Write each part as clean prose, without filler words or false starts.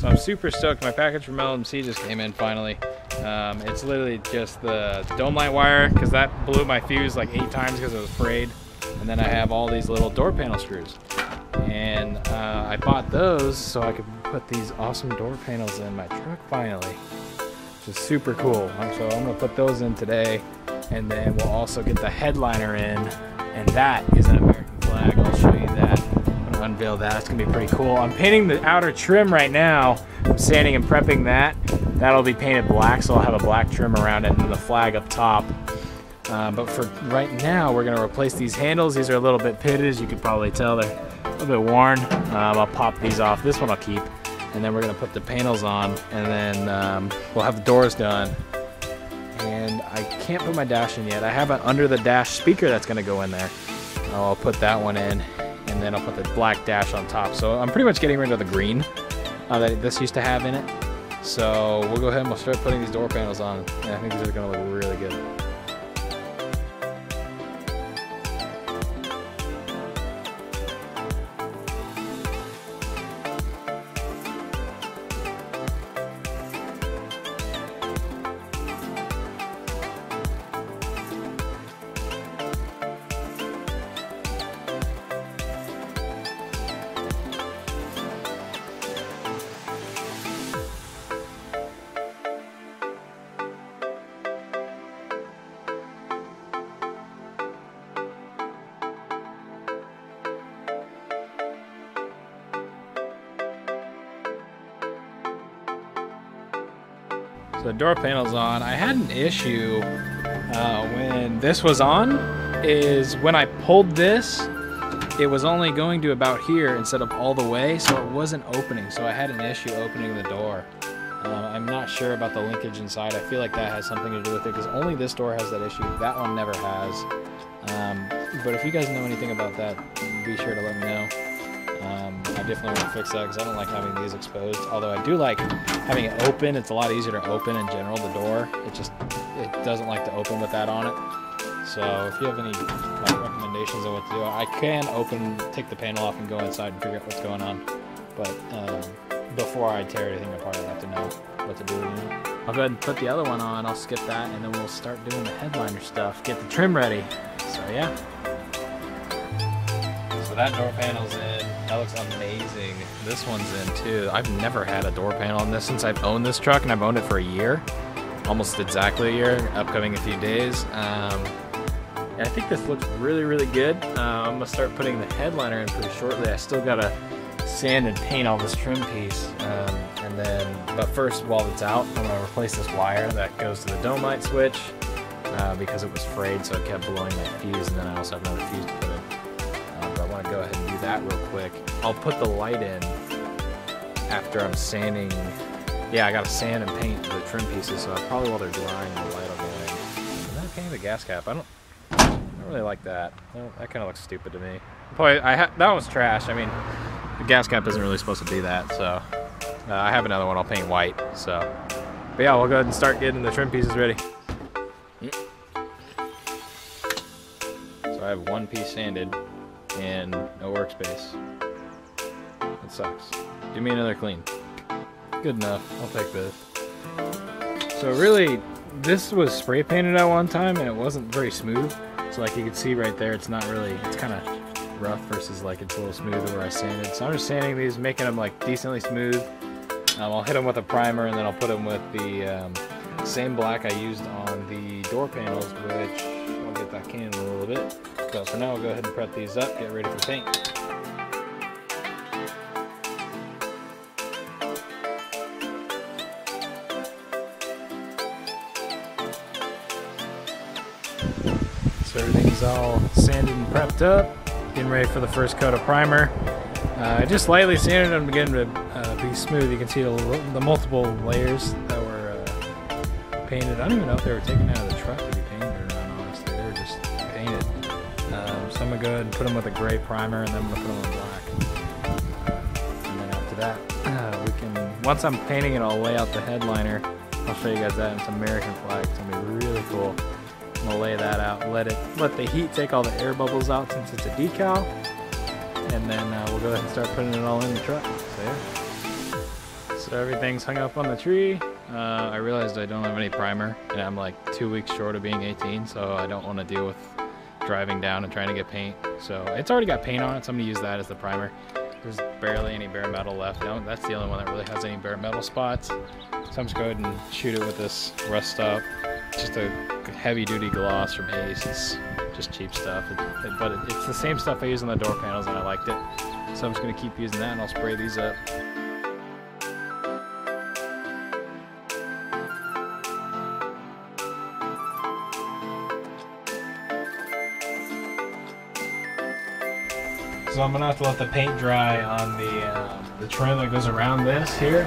So I'm super stoked. My package from LMC just came in finally. It's literally just the dome light wire, because that blew my fuse like 8 times because it was frayed. And then I have all these little door panel screws. And I bought those so I could put these awesome door panels in my truck finally, which is super cool. So I'm gonna put those in today, and then we'll also get the headliner in, and that is an American flag. I'll show you that. I'm gonna unveil that. It's gonna be pretty cool. I'm painting the outer trim right now. I'm sanding and prepping that. That'll be painted black, so I'll have a black trim around it and the flag up top. But for right now, we're gonna replace these handles. These are a little bit pitted, as you could probably tell. They're a little bit worn. I'll pop these off. This one I'll keep. And then we're gonna put the panels on, and then we'll have the doors done. And I can't put my dash in yet. I have an under the dash speaker that's gonna go in there. I'll put that one in, and then I'll put the black dash on top. So I'm pretty much getting rid of the green that this used to have in it. So we'll go ahead and we'll start putting these door panels on. And I think these are gonna look really good. So the door panel's on. I had an issue when this was on, is when I pulled this, it was only going to about here instead of all the way, so it wasn't opening. So I had an issue opening the door. I'm not sure about the linkage inside. I feel like that has something to do with it, because only this door has that issue. That one never has. But if you guys know anything about that, be sure to let me know. I definitely want to fix that, because I don't like having these exposed. Although I do like having it open. It's a lot easier to open in general, the door. It doesn't like to open with that on it. So if you have any recommendations on what to do, I can take the panel off and go inside and figure out what's going on. But before I tear anything apart, I have to know what to do. I'll go ahead and put the other one on. I'll skip that, and then we'll start doing the headliner stuff. Get the trim ready. So yeah. So that door panel's in. That looks amazing. This one's in too. I've never had a door panel in this since I've owned this truck, and I've owned it for a year. Almost exactly a year, upcoming a few days. I think this looks really, really good. I'm gonna start putting the headliner in pretty shortly. I still gotta sand and paint all this trim piece. But first, while it's out, I'm gonna replace this wire that goes to the dome light switch because it was frayed, so it kept blowing my fuse, and then I also have another fuse to put in. But I wanna go ahead and do that real quick. I'll put the light in after I'm sanding. Yeah, I gotta sand and paint the trim pieces, so probably while they're drying, the light will go in. And then paint the gas cap. I don't really like that. That kind of looks stupid to me. Boy, that was trash. I mean, the gas cap isn't really supposed to do that, so I have another one I'll paint white. So, but yeah, we'll go ahead and start getting the trim pieces ready. So I have one piece sanded and no workspace. It sucks. Give me another clean. Good enough. I'll take this. So really, this was spray painted at one time, and it wasn't very smooth. So like you can see right there, it's not really, it's kind of rough versus like it's a little smoother where I sanded. So I'm just sanding these, making them like decently smooth. I'll hit them with a primer, and then I'll put them with the same black I used on the door panels, which I'll get that can in a little bit. So for now, we'll go ahead and prep these up, get ready for paint. So everything's all sanded and prepped up, getting ready for the first coat of primer. I just lightly sanded them again to be smooth. You can see the multiple layers that were painted. I don't even know if they were taken out of the truck to be painted or not, honestly. They were just painted. So I'm going to go ahead and put them with a gray primer, and then I'm going to put them in black. And then after that, once I'm painting it, I'll lay out the headliner. I'll show you guys that, and it's American flag. It's going to be really cool. I'm gonna lay that out, let the heat take all the air bubbles out since it's a decal, and then we'll go ahead and start putting it all in the truck. So yeah, So everything's hung up on the tree. I realized I don't have any primer, and I'm like 2 weeks short of being 18, so I don't want to deal with driving down and trying to get paint. So it's already got paint on it, so I'm going to use that as the primer. There's barely any bare metal left. That's the only one that really has any bare metal spots. So I'm just going to go ahead and shoot it with this Rust Stop. Just a heavy duty gloss from Ace. It's just cheap stuff, but it's the same stuff I use on the door panels and I liked it. So I'm just going to keep using that and I'll spray these up. So I'm gonna have to let the paint dry on the trim that goes around this here.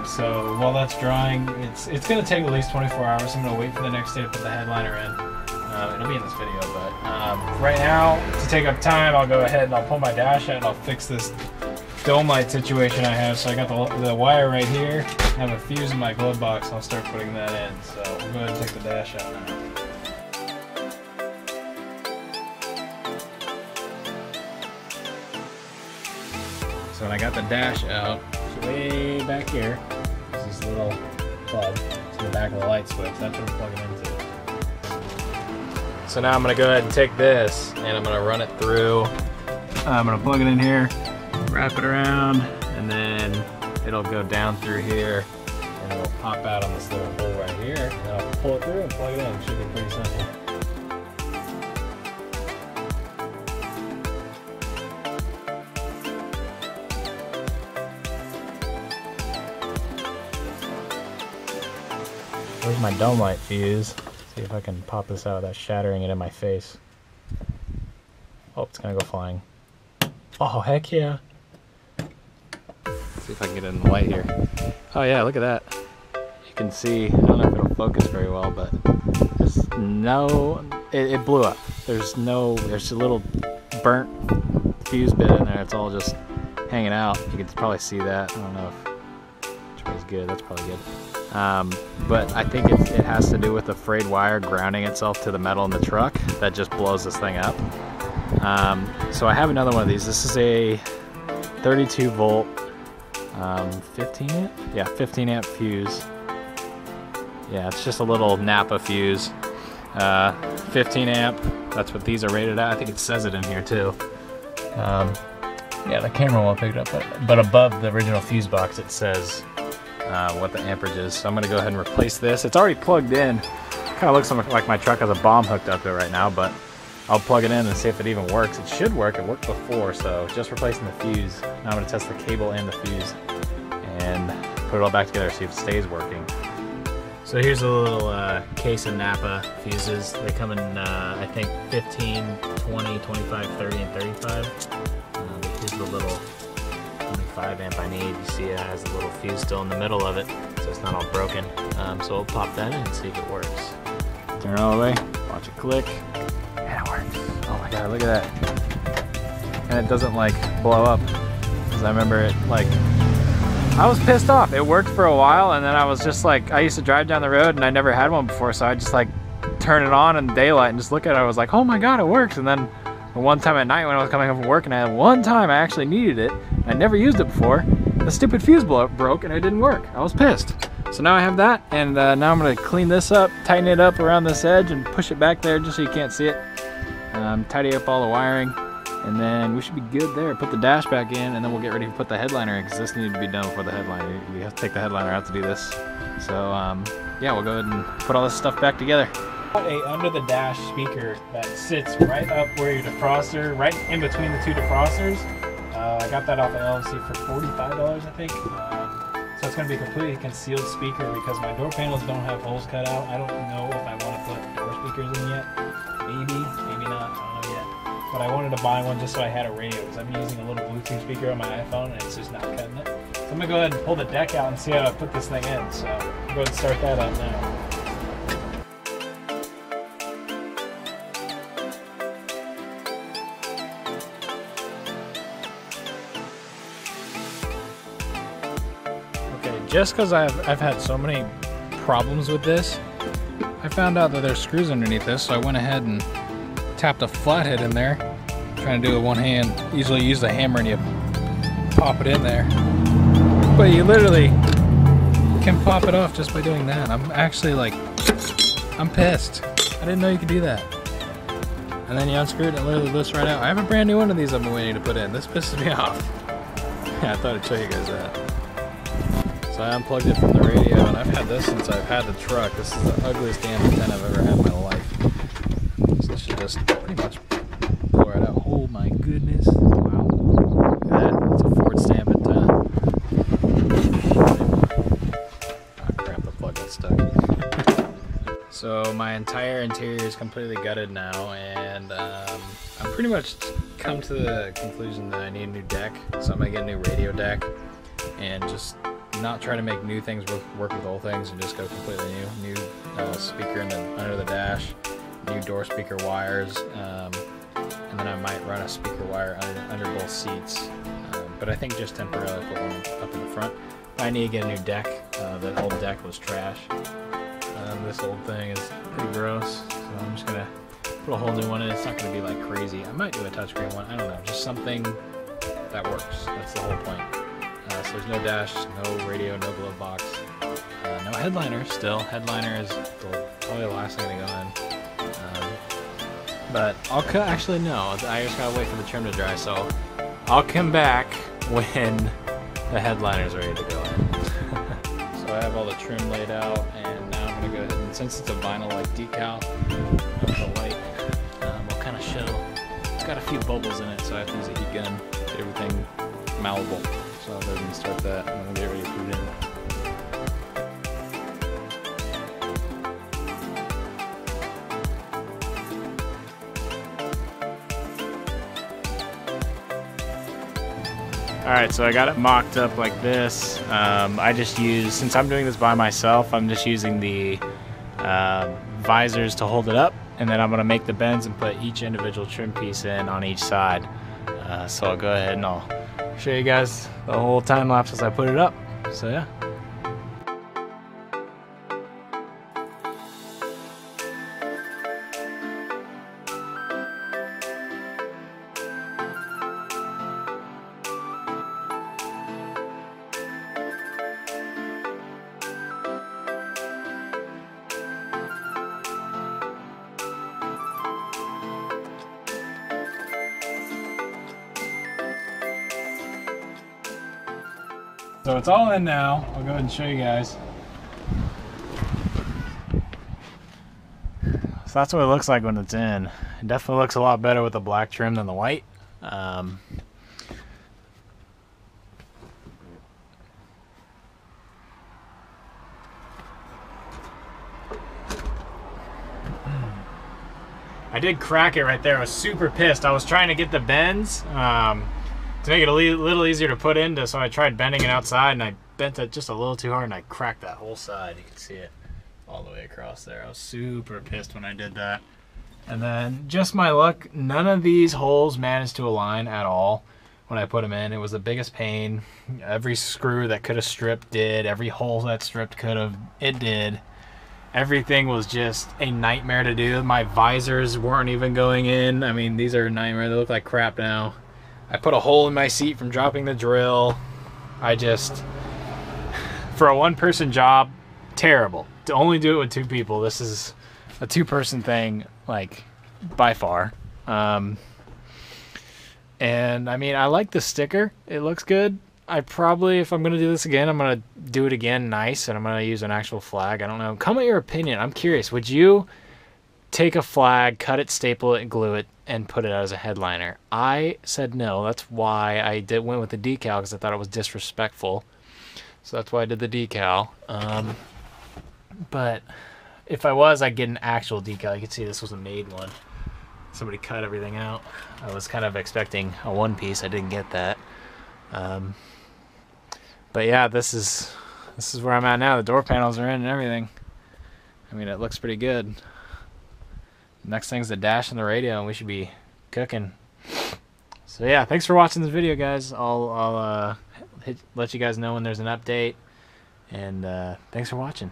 So while that's drying, it's gonna take at least 24 hours. I'm gonna wait for the next day to put the headliner in. It'll be in this video, but right now, to take up time, I'll go ahead and I'll pull my dash out and I'll fix this dome light situation I have. So I got the wire right here. I have a fuse in my glove box, and I'll start putting that in. So we'll go ahead and take the dash out now. So when I got the dash out, it's way back here. There's this little plug. It's in the back of the light switch. That's what I'm plugging into. So now I'm gonna go ahead and take this and I'm gonna run it through. I'm gonna plug it in here, wrap it around, and then it'll go down through here and it'll pop out on this little hole right here. And then I'll pull it through and plug it in. It should be pretty simple. Where's my dome light fuse? See if I can pop this out without shattering it in my face. Oh, it's gonna go flying. Oh, heck yeah. Let's see if I can get it in the light here. Oh yeah, look at that. You can see, I don't know if it'll focus very well, but there's no, it blew up. There's a little burnt fuse bit in there. It's all just hanging out. You can probably see that. I don't know if it's good. That's probably good. But I think it has to do with the frayed wire grounding itself to the metal in the truck that just blows this thing up. So I have another one of these. This is a 32 volt 15 amp? Yeah, 15 amp fuse. Yeah, it's just a little Napa fuse. 15 amp, that's what these are rated at. I think it says it in here too. Yeah, the camera won't pick it up, but above the original fuse box it says what the amperage is. So I'm gonna go ahead and replace this. It's already plugged in. Kind of looks like my truck has a bomb hooked up to it right now, but I'll plug it in and see if it even works. It should work. It worked before, so just replacing the fuse. Now I'm gonna test the cable and the fuse and put it all back together, see if it stays working. So here's a little case of Napa fuses. They come in, I think, 15, 20, 25, 30, and 35. Here's the little 25 amp I need. You see it has a little fuse still in the middle of it, so it's not all broken. So we'll pop that in and see if it works. Turn it all the way, watch it click, and it works. Oh my god, look at that. And it doesn't like blow up, because I remember it like, I was pissed off. It worked for a while, and then I was just like, I used to drive down the road and I never had one before, so I just like turn it on in daylight and just look at it. I was like, oh my god, it works. And then one time at night when I was coming home from work, and I had one time I actually needed it, I never used it before, the stupid fuse broke and it didn't work. I was pissed. So now I have that, and now I'm gonna clean this up, tighten it up around this edge and push it back there just so you can't see it. Tidy up all the wiring, and then we should be good there. Put the dash back in, and then we'll get ready to put the headliner in, because this needed to be done before the headliner. We have to take the headliner out to do this. So yeah, we'll go ahead and put all this stuff back together. A under the dash speaker that sits right up where your defroster, right in between the two defrosters. I got that off of LMC for $45, I think. So it's going to be a completely concealed speaker because my door panels don't have holes cut out. I don't know if I want to put door speakers in yet. Maybe, maybe not. I don't know yet. But I wanted to buy one just so I had a radio, because I'm using a little Bluetooth speaker on my iPhone and it's just not cutting it. So I'm going to go ahead and pull the deck out and see how I put this thing in. So I'll go ahead and start that up now. Just because I've had so many problems with this, I found out that there's screws underneath this, so I went ahead and tapped a flathead in there, trying to do it with one hand. Usually use the hammer and you pop it in there. but you literally can pop it off just by doing that. I'm actually like, I'm pissed. I didn't know you could do that. And then you unscrew it and it literally lifts right out. I have a brand new one of these I've been waiting to put in. This pisses me off. Yeah, I thought I'd show you guys that. So I unplugged it from the radio, and I've had this since I've had the truck. This is the ugliest damn antenna I've ever had in my life. So this should just pretty much pull right out. Oh my goodness. Wow. Look at that. It's a Ford stamp antenna. Oh crap, the plug got stuck. So my entire interior is completely gutted now, and I'm pretty much come to the conclusion that I need a new deck. So I'm gonna get a new radio deck and just not try to make new things work with old things, and just go completely new. New speaker under the dash, new door speaker wires, and then I might run a speaker wire under both seats. But I think just temporarily put one up in the front. I need to get a new deck. The old deck was trash. This old thing is pretty gross, so I'm just gonna put a whole new one in. It's not gonna be like crazy. I might do a touchscreen one. I don't know, just something that works. That's the whole point. So there's no dash, no radio, no glove box, no headliner. Still, headliner is probably the last thing to go in. But I'll actually no. I just gotta wait for the trim to dry. So I'll come back when the headliner's ready to go in. So I have all the trim laid out, and now I'm gonna go ahead and, since it's a vinyl like decal with the light, will kind of show. It's got a few bubbles in it, so I have to use a heat gun to get everything malleable. So I'll go ahead and start that, and then we'll get ready to put it in. Alright, so I got it mocked up like this. I just use, since I'm doing this by myself, I'm just using the visors to hold it up, and then I'm going to make the bends and put each individual trim piece in on each side. So I'll go ahead and I'll show you guys the whole time lapse as I put it up. So yeah. So it's all in now. I'll go ahead and show you guys. So that's what it looks like when it's in. It definitely looks a lot better with the black trim than the white. I did crack it right there. I was super pissed. I was trying to get the bends to make it a little easier to put into, so I tried bending it outside, and I bent it just a little too hard, and I cracked that whole side. You can see it all the way across there. I was super pissed when I did that. And then, just my luck, none of these holes managed to align at all when I put them in. It was the biggest pain. Every screw that could have stripped did. Every hole that stripped could have, it did. Everything was just a nightmare to do. My visors weren't even going in. I mean, these are a nightmare. They look like crap now. I put a hole in my seat from dropping the drill. I just, for a one-person job, terrible. To only do it with two people, this is a two-person thing, like, by far. And I mean, I like the sticker. It looks good. I probably, if I'm going to do this again, I'm going to do it again nice, and I'm going to use an actual flag. I don't know. Comment your opinion. I'm curious. Would you take a flag, cut it, staple it, and glue it, and put it as a headliner? I said no. That's why I went with the decal, because I thought it was disrespectful. So that's why I did the decal. But if I was, I'd get an actual decal. You can see this was a made one. Somebody cut everything out. I was kind of expecting a one piece. I didn't get that. But yeah, this is where I'm at now. The door panels are in and everything. I mean, it looks pretty good. Next thing's the dash and the radio, and we should be cooking. So yeah, thanks for watching this video, guys. I'll let you guys know when there's an update, and thanks for watching.